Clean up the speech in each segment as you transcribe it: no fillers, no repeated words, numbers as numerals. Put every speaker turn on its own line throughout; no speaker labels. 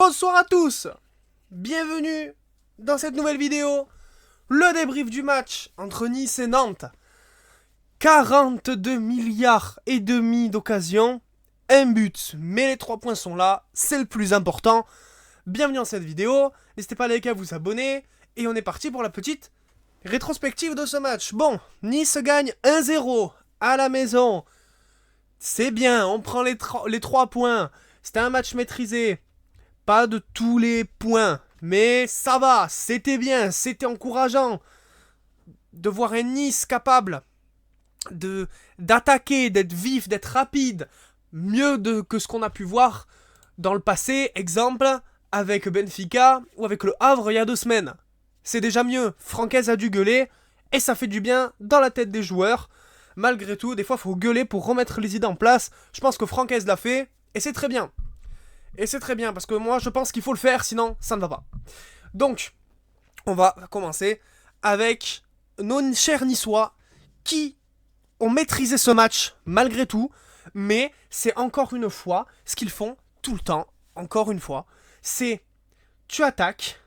Bonsoir à tous. Bienvenue dans cette nouvelle vidéo. Le débrief du match entre Nice et Nantes. 42 milliards et demi d'occasions. Un but, mais les 3 points sont là. C'est le plus important. Bienvenue dans cette vidéo. N'hésitez pas à liker, à vous abonner. Et on est parti pour la petite rétrospective de ce match. Bon, Nice gagne 1-0 à la maison. C'est bien, on prend les 3 points. C'était un match maîtrisé. Pas de tous les points. Mais ça va, c'était bien, c'était encourageant. De voir un Nice capable d'attaquer, d'être vif, d'être rapide. Mieux que ce qu'on a pu voir dans le passé. Exemple, avec Benfica ou avec le Havre il y a 2 semaines. C'est déjà mieux. Francaise a dû gueuler. Et ça fait du bien dans la tête des joueurs. Malgré tout, des fois, il faut gueuler pour remettre les idées en place. Je pense que Francaise l'a fait. Et c'est très bien. Et c'est très bien, parce que moi, je pense qu'il faut le faire, sinon, ça ne va pas. Donc, on va commencer avec nos chers Niçois qui ont maîtrisé ce match, malgré tout. Mais c'est encore une fois ce qu'ils font tout le temps, encore une fois. C'est, tu attaques,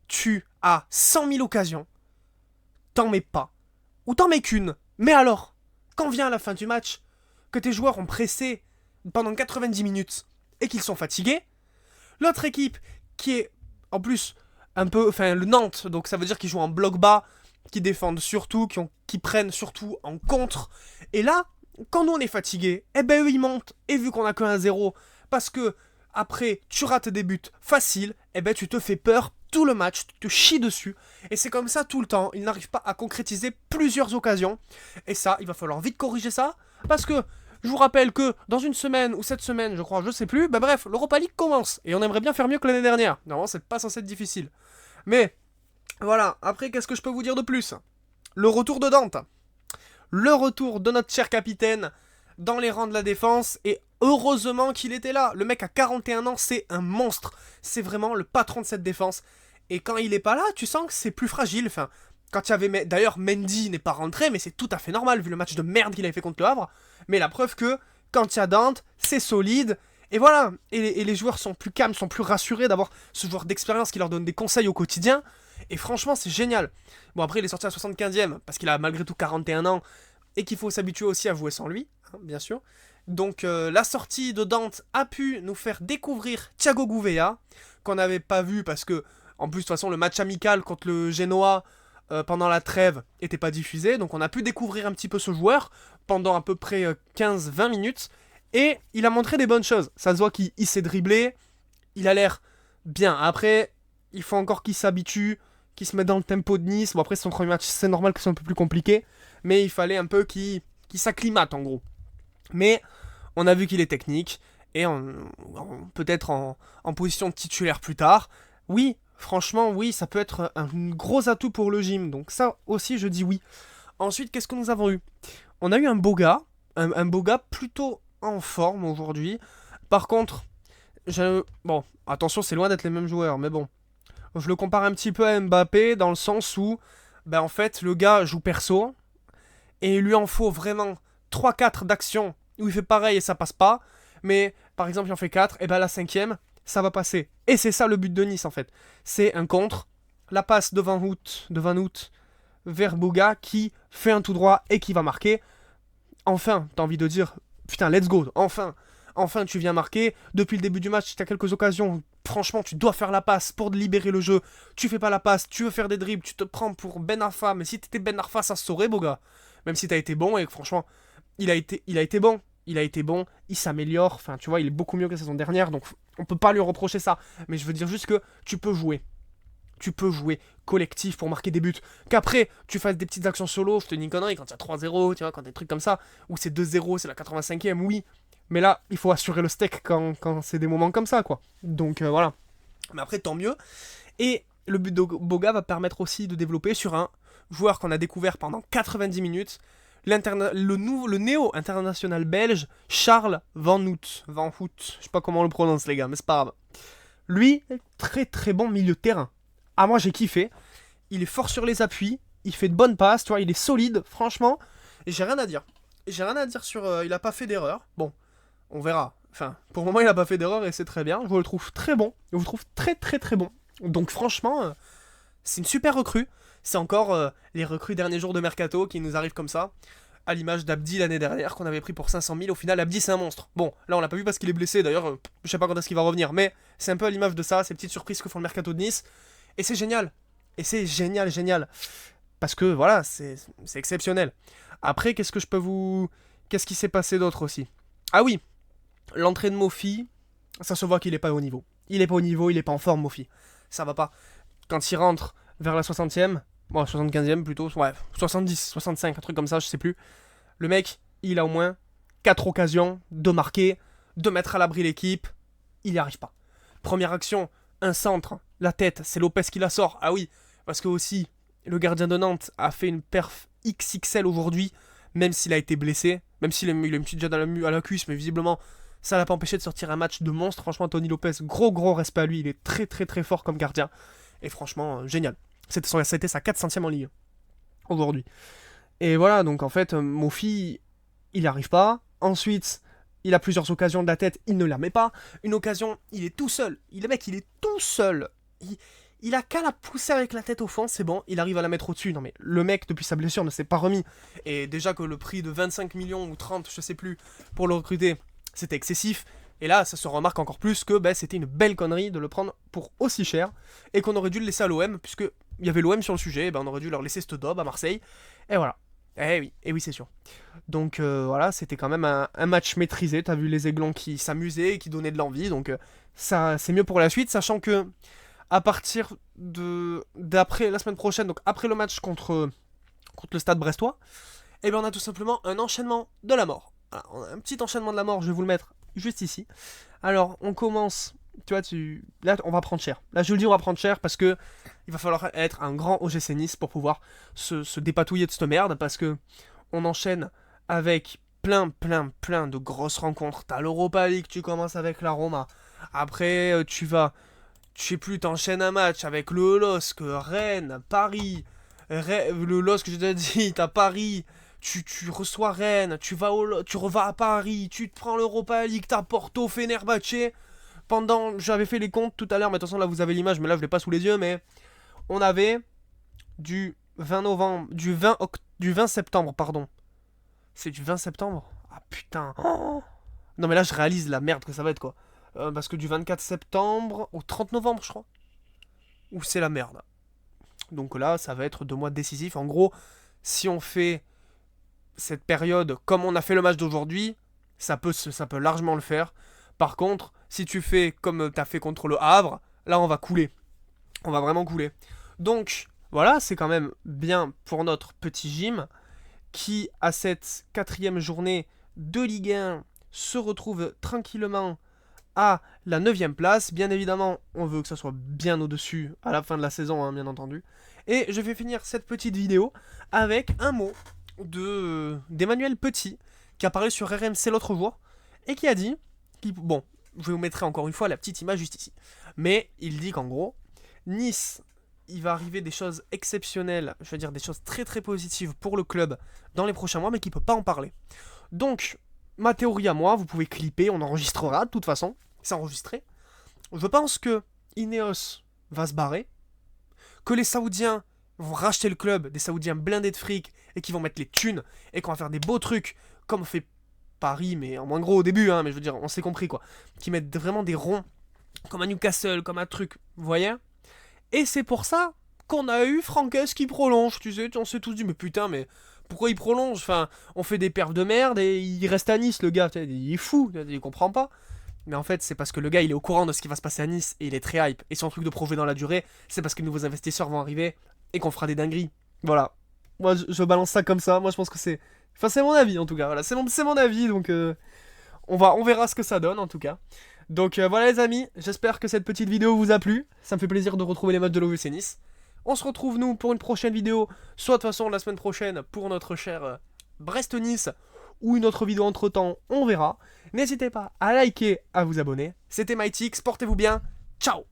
tu as 100 000 occasions, t'en mets pas. Ou t'en mets qu'une. Mais alors, quand vient la fin du match, que tes joueurs ont pressé pendant 90 minutes et qu'ils sont fatigués, l'autre équipe qui est en plus un peu, enfin le Nantes, donc ça veut dire qu'ils jouent en bloc bas, qui défendent surtout, qui prennent surtout en contre. Et là, quand nous on est fatigués, eh ben eux ils montent, et vu qu'on a que 1-0, parce que après tu rates des buts faciles, eh ben tu te fais peur tout le match, tu te chies dessus, et c'est comme ça tout le temps. Ils n'arrivent pas à concrétiser plusieurs occasions, et ça, il va falloir vite corriger ça, parce que je vous rappelle que dans une semaine ou cette semaine, je crois, je sais plus, bah bref, l'Europa League commence, et on aimerait bien faire mieux que l'année dernière. Normalement, c'est pas censé être difficile. Mais, voilà, après, qu'est-ce que je peux vous dire de plus ? Le retour de Dante. Le retour de notre cher capitaine dans les rangs de la défense, et heureusement qu'il était là. Le mec a 41 ans, c'est un monstre. C'est vraiment le patron de cette défense. Et quand il est pas là, tu sens que c'est plus fragile. Enfin, quand il y avait... D'ailleurs, Mendy n'est pas rentré, mais c'est tout à fait normal, vu le match de merde qu'il avait fait contre le Havre. Mais la preuve que, quand il y a Dante, c'est solide. Et voilà, et les joueurs sont plus calmes, sont plus rassurés d'avoir ce joueur d'expérience qui leur donne des conseils au quotidien. Et franchement, c'est génial. Bon, après, il est sorti à 75e, parce qu'il a malgré tout 41 ans, et qu'il faut s'habituer aussi à jouer sans lui, hein, bien sûr. Donc, la sortie de Dante a pu nous faire découvrir Thiago Gouveia, qu'on n'avait pas vu, parce que, en plus, de toute façon, le match amical contre le Genoa, pendant la trêve, n'était pas diffusé. Donc, on a pu découvrir un petit peu ce joueur, pendant à peu près 15-20 minutes, et il a montré des bonnes choses. Ça se voit qu'il s'est dribblé, il a l'air bien. Après, il faut encore qu'il s'habitue, qu'il se mette dans le tempo de Nice. Bon, après, c'est son premier match, c'est normal que c'est un peu plus compliqué, mais il fallait un peu qu'il s'acclimate, en gros. Mais on a vu qu'il est technique, et peut-être en position de titulaire plus tard. Oui, franchement, oui, ça peut être un gros atout pour le gym. Donc ça aussi, je dis oui. Ensuite, qu'est-ce que nous avons eu ? On a eu un Boga, un Boga plutôt en forme aujourd'hui. Par contre, bon, attention, c'est loin d'être les mêmes joueurs, mais bon. Je le compare un petit peu à Mbappé, dans le sens où, ben en fait, le gars joue perso, et il lui en faut vraiment 3-4 d'actions où il fait pareil et ça passe pas. Mais, par exemple, il en fait 4, et ben la 5ème, ça va passer. Et c'est ça le but de Nice, en fait. C'est un contre, la passe de Van Hout vers Boga, qui fait un tout droit et qui va marquer. Enfin, t'as envie de dire, putain, let's go, enfin tu viens marquer. Depuis le début du match, t'as quelques occasions, franchement, tu dois faire la passe pour libérer le jeu. Tu fais pas la passe, tu veux faire des dribbles, tu te prends pour Ben Arfa, mais si t'étais Ben Arfa, ça se saurait, Boga. Même si t'as été bon, et franchement, il a été bon. Il s'améliore, enfin, tu vois, il est beaucoup mieux que la saison dernière, donc on peut pas lui reprocher ça. Mais je veux dire juste que tu peux jouer collectif pour marquer des buts. Qu'après, tu fasses des petites actions solo, je te dis une connerie, quand il y a 3-0, tu vois, quand des trucs comme ça, ou c'est 2-0, c'est la 85e, oui. Mais là, il faut assurer le steak quand c'est des moments comme ça, quoi. Donc voilà. Mais après, tant mieux. Et le but de Boga va permettre aussi de développer sur un joueur qu'on a découvert pendant 90 minutes, le néo-international belge, Charles Van Hout. Je sais pas comment on le prononce, les gars, mais c'est pas grave. Lui, très très bon milieu de terrain. Ah, moi j'ai kiffé. Il est fort sur les appuis, il fait de bonnes passes, tu vois, il est solide, franchement. Et j'ai rien à dire. Sur. Il a pas fait d'erreur. Bon, on verra. Enfin, pour le moment, il a pas fait d'erreur et c'est très bien. Je vous le trouve très bon. Je vous le trouve très très très bon. Donc franchement, c'est une super recrue. C'est encore les recrues derniers jours de Mercato qui nous arrivent comme ça. À l'image d'Abdi l'année dernière qu'on avait pris pour 500 000. Au final, Abdi c'est un monstre. Bon, là on l'a pas vu parce qu'il est blessé. D'ailleurs, je sais pas quand est-ce qu'il va revenir. Mais c'est un peu à l'image de ça, ces petites surprises que font le Mercato de Nice. Et c'est génial. Et c'est génial, génial. Parce que voilà, c'est exceptionnel. Après, qu'est-ce que je peux vous... Qu'est-ce qui s'est passé d'autre aussi? Ah oui, l'entrée de Mofi, ça se voit qu'il est pas au niveau. Il est pas au niveau, il est pas en forme, Mofi. Ça va pas. Quand il rentre vers la 60e, bon, 75e plutôt, ouais, 70, 65, un truc comme ça, je sais plus. Le mec, il a au moins 4 occasions de marquer, de mettre à l'abri l'équipe. Il n'y arrive pas. Première action, un centre, la tête, c'est Lopez qui la sort. Ah oui, parce que aussi, le gardien de Nantes a fait une perf XXL aujourd'hui, même s'il a été blessé, même s'il a une petite jette à la cuisse, mais visiblement, ça l'a pas empêché de sortir un match de monstre. Franchement, Tony Lopez, gros respect à lui, il est très très très fort comme gardien. Et franchement, génial. C'était sa 400e en Ligue aujourd'hui. Et voilà, donc en fait, Mofi, il n'y arrive pas. Ensuite, il a plusieurs occasions de la tête, il ne la met pas. Une occasion, il est tout seul. Le mec, il est tout seul. Il a qu'à la pousser avec la tête au fond, c'est bon, il arrive à la mettre au-dessus. Non mais le mec, depuis sa blessure, ne s'est pas remis. Et déjà que le prix de 25 millions ou 30, je sais plus, pour le recruter, c'était excessif. Et là, ça se remarque encore plus que c'était une belle connerie de le prendre pour aussi cher. Et qu'on aurait dû le laisser à l'OM, puisque il y avait l'OM sur le sujet, et on aurait dû leur laisser ce daube à Marseille. Et voilà. Eh oui, c'est sûr. Donc voilà, c'était quand même un match maîtrisé. T'as vu les Aiglons qui s'amusaient, qui donnaient de l'envie. Donc ça, c'est mieux pour la suite, sachant que à partir d'après la semaine prochaine, donc après le match contre le Stade Brestois, on a tout simplement un enchaînement de la mort. Voilà, on a un petit enchaînement de la mort, je vais vous le mettre juste ici. Alors, on commence, tu vois, là, on va prendre cher. Là, je le dis, on va prendre cher parce que il va falloir être un grand OGC Nice pour pouvoir se dépatouiller de cette merde, parce que on enchaîne avec plein de grosses rencontres. T'as l'Europa League, tu commences avec la Roma. Après, tu sais plus, t'enchaînes un match avec le LOSC, Rennes, Paris, le LOSC que j'ai déjà dit, t'as Paris, tu reçois Rennes, tu revas à Paris, tu te prends l'Europa League, t'as Porto, Fenerbahçe. J'avais fait les comptes tout à l'heure, mais de toute façon là vous avez l'image, mais là je l'ai pas sous les yeux, mais on avait du 20 novembre, du 20 septembre, pardon. C'est du 20 septembre? Ah putain. Oh. Non mais là je réalise la merde que ça va être quoi. Parce que du 24 septembre au 30 novembre je crois. Ou c'est la merde. Donc là ça va être 2 mois décisifs. En gros, si on fait cette période comme on a fait le match d'aujourd'hui, ça peut largement le faire. Par contre, si tu fais comme t'as fait contre le Havre, là on va couler. On va vraiment couler. Donc voilà, c'est quand même bien pour notre petit gym qui, à cette 4e journée de Ligue 1, se retrouve tranquillement à la 9e place. Bien évidemment, on veut que ça soit bien au-dessus à la fin de la saison, hein, bien entendu. Et je vais finir cette petite vidéo avec un mot d'Emmanuel Petit, qui a parlé sur RMC l'autre jour, et qui a dit, bon, je vous mettrai encore une fois la petite image juste ici, mais il dit qu'en gros, Nice, il va arriver des choses exceptionnelles, je veux dire des choses très très positives pour le club dans les prochains mois, mais qu'il ne peut pas en parler. Donc, ma théorie à moi, vous pouvez clipper, on enregistrera de toute façon, c'est enregistré. Je pense que Ineos va se barrer, que les Saoudiens vont racheter le club, des Saoudiens blindés de fric, et qui vont mettre les thunes, et qu'on va faire des beaux trucs, comme fait Paris, mais en moins gros au début, hein, mais je veux dire, on s'est compris quoi, qui mettent vraiment des ronds, comme à Newcastle, comme un truc, vous voyez. Et c'est pour ça qu'on a eu Franquès qui prolonge, tu sais, on s'est tous dit, mais putain, mais pourquoi il prolonge? Enfin, on fait des perfs de merde, et il reste à Nice, le gars, il est fou, il comprend pas. Mais en fait, c'est parce que le gars, il est au courant de ce qui va se passer à Nice, et il est très hype. Et son truc de projet dans la durée, c'est parce que de nouveaux investisseurs vont arriver, et qu'on fera des dingueries. Voilà. Moi, je balance ça comme ça, moi je pense que c'est... Enfin, c'est mon avis, en tout cas, voilà, c'est mon avis, donc on verra ce que ça donne, en tout cas. Donc voilà les amis, j'espère que cette petite vidéo vous a plu, ça me fait plaisir de retrouver les matchs de l'OGC Nice. On se retrouve nous pour une prochaine vidéo, soit de toute façon la semaine prochaine pour notre cher Brest-Nice, ou une autre vidéo entre temps, on verra. N'hésitez pas à liker, à vous abonner. C'était MyTix, portez-vous bien, ciao.